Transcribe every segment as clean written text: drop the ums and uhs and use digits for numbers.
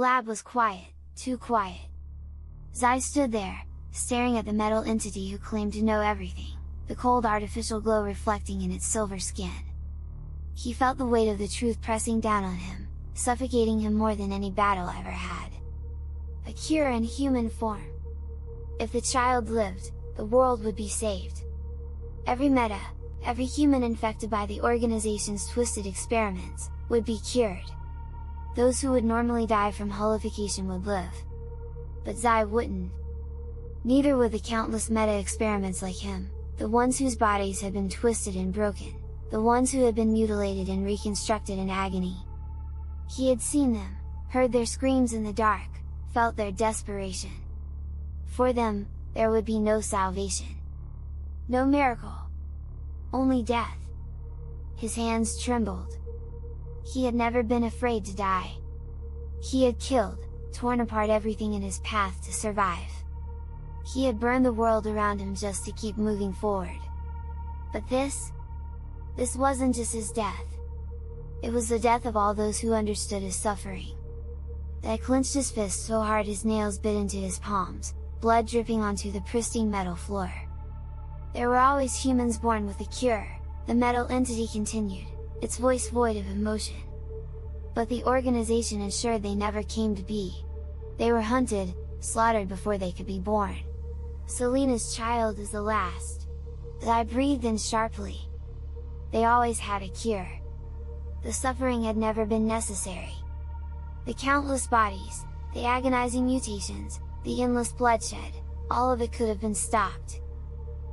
lab was quiet, too quiet. Zai stood there, staring at the metal entity who claimed to know everything, the cold artificial glow reflecting in its silver skin. He felt the weight of the truth pressing down on him, suffocating him more than any battle ever had. A cure in human form. If the child lived, the world would be saved. Every meta, every human infected by the organization's twisted experiments, would be cured. Those who would normally die from holification would live. But Zai wouldn't. Neither would the countless meta-experiments like him, the ones whose bodies had been twisted and broken, the ones who had been mutilated and reconstructed in agony. He had seen them, heard their screams in the dark, felt their desperation. For them, there would be no salvation. No miracle. Only death. His hands trembled. He had never been afraid to die. He had killed, torn apart everything in his path to survive. He had burned the world around him just to keep moving forward. But this wasn't just his death. It was the death of all those who understood his suffering. Zai clenched his fist so hard his nails bit into his palms, blood dripping onto the pristine metal floor. There were always humans born with a cure, the metal entity continued, its voice void of emotion. But the organization ensured they never came to be. They were hunted, slaughtered before they could be born. Selena's child is the last. Zai breathed in sharply. They always had a cure. The suffering had never been necessary. The countless bodies, the agonizing mutations, the endless bloodshed, all of it could have been stopped.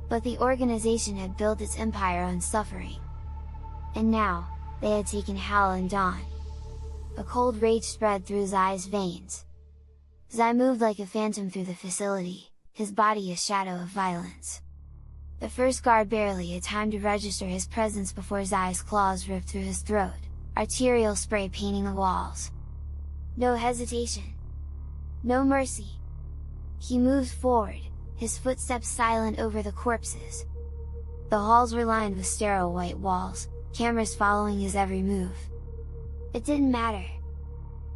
But the organization had built its empire on suffering. And now, they had taken Hal and Dawn. A cold rage spread through Zai's veins. Zai moved like a phantom through the facility, his body a shadow of violence. The first guard barely had time to register his presence before Zai's claws ripped through his throat, arterial spray painting the walls. No hesitation. No mercy. He moved forward, his footsteps silent over the corpses. The halls were lined with sterile white walls, cameras following his every move. It didn't matter.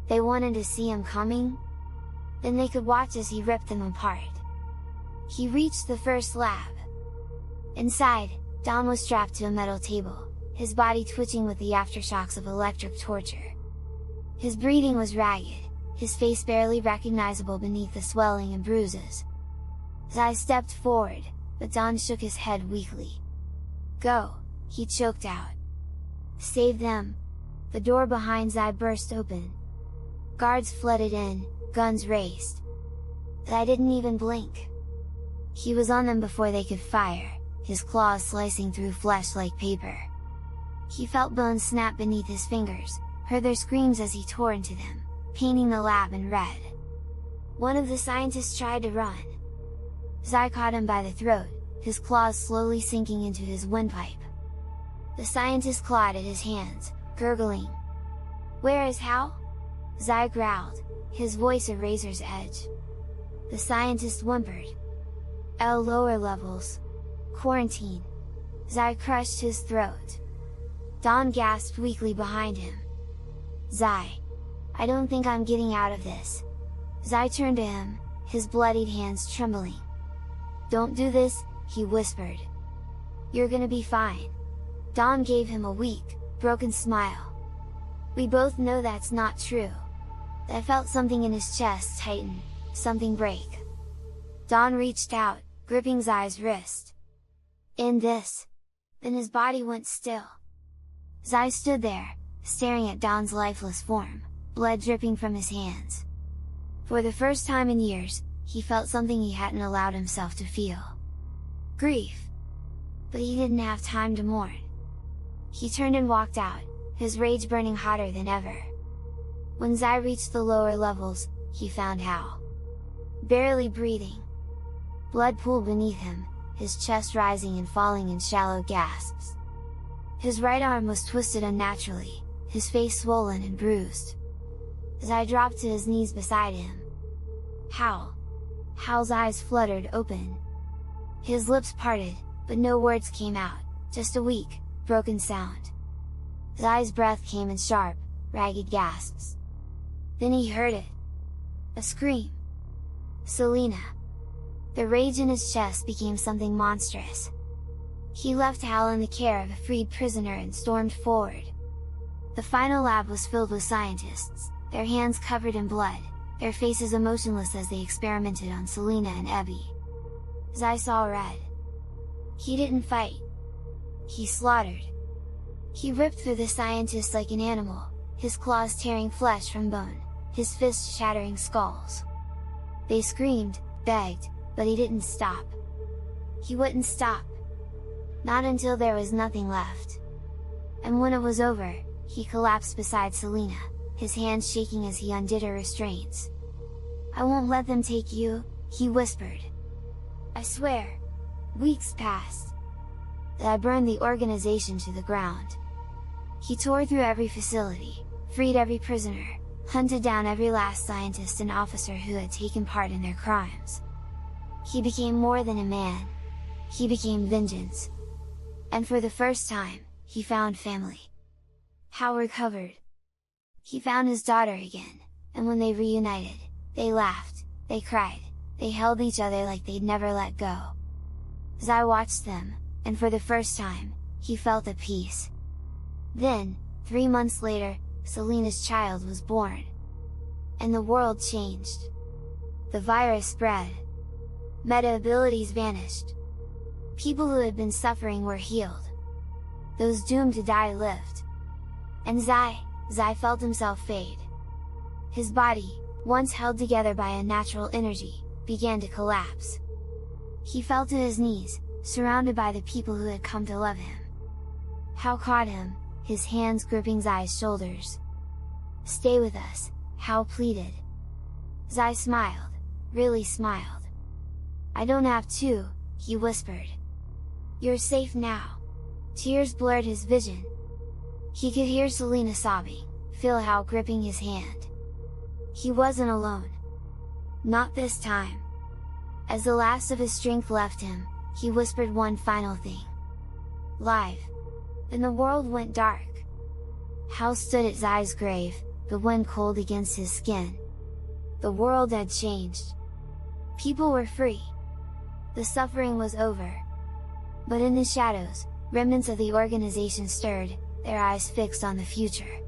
They wanted to see him coming? Then they could watch as he ripped them apart. He reached the first lab. Inside, Dawn was strapped to a metal table, his body twitching with the aftershocks of electric torture. His breathing was ragged, his face barely recognizable beneath the swelling and bruises. Zai stepped forward, but Dawn shook his head weakly. "Go," he choked out. "Save them!" The door behind Zai burst open. Guards flooded in, guns raised. Zai didn't even blink. He was on them before they could fire, his claws slicing through flesh like paper. He felt bones snap beneath his fingers, heard their screams as he tore into them, painting the lab in red. One of the scientists tried to run. Zai caught him by the throat, his claws slowly sinking into his windpipe. The scientist clawed at his hands, gurgling. "Where is Hal?" Zai growled, his voice a razor's edge. The scientist whimpered. Lower levels. Quarantine." Zai crushed his throat. Dawn gasped weakly behind him. "Zai! I don't think I'm getting out of this." Zai turned to him, his bloodied hands trembling. "Don't do this," he whispered. "You're gonna be fine." Dawn gave him a weak, broken smile. "We both know that's not true." I felt something in his chest tighten, something break. Dawn reached out, gripping Zai's wrist. "End this!" Then his body went still. Zai stood there, staring at Dawn's lifeless form, blood dripping from his hands. For the first time in years, he felt something he hadn't allowed himself to feel. Grief! But he didn't have time to mourn. He turned and walked out, his rage burning hotter than ever. When Zai reached the lower levels, he found Hal. Barely breathing. Blood pooled beneath him, his chest rising and falling in shallow gasps. His right arm was twisted unnaturally, his face swollen and bruised. Zai dropped to his knees beside him. "Hal!" Hal's eyes fluttered open. His lips parted, but no words came out, just a weak, broken sound. Zai's breath came in sharp, ragged gasps. Then he heard it, A scream. Selena! The rage in his chest became something monstrous. He left Hal in the care of a freed prisoner and stormed forward. The final lab was filled with scientists, their hands covered in blood, their faces emotionless as they experimented on Selena and Ebby. Zai saw red. He didn't fight. He slaughtered. He ripped through the scientists like an animal, his claws tearing flesh from bone, his fists shattering skulls. They screamed, begged, but he didn't stop. He wouldn't stop. Not until there was nothing left. And when it was over, he collapsed beside Selena, his hands shaking as he undid her restraints. "I won't let them take you," he whispered. "I swear." Weeks passed. I burned the organization to the ground. He tore through every facility, freed every prisoner, hunted down every last scientist and officer who had taken part in their crimes. He became more than a man. He became vengeance. And for the first time, he found family. Hal recovered. He found his daughter again, and when they reunited, they laughed, they cried, they held each other like they'd never let go. Zai watched them, and for the first time, he felt at peace. Then, 3 months later, Selena's child was born. And the world changed. The virus spread. Meta abilities vanished. People who had been suffering were healed. Those doomed to die lived. And Zai felt himself fade. His body, once held together by a natural energy, began to collapse. He fell to his knees, surrounded by the people who had come to love him. Hal caught him, his hands gripping Zai's shoulders. "Stay with us," Hal pleaded. Zai smiled, really smiled. "I don't have to," he whispered. "You're safe now." Tears blurred his vision. He could hear Selena sobbing, feel Hal gripping his hand. He wasn't alone. Not this time. As the last of his strength left him, he whispered one final thing. "Live." Then the world went dark. Hal stood at Zai's grave, the wind cold against his skin. The world had changed. People were free. The suffering was over. But in the shadows, remnants of the organization stirred, their eyes fixed on the future.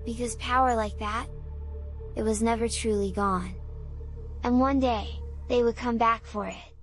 Because power like that? It was never truly gone. And one day, they would come back for it.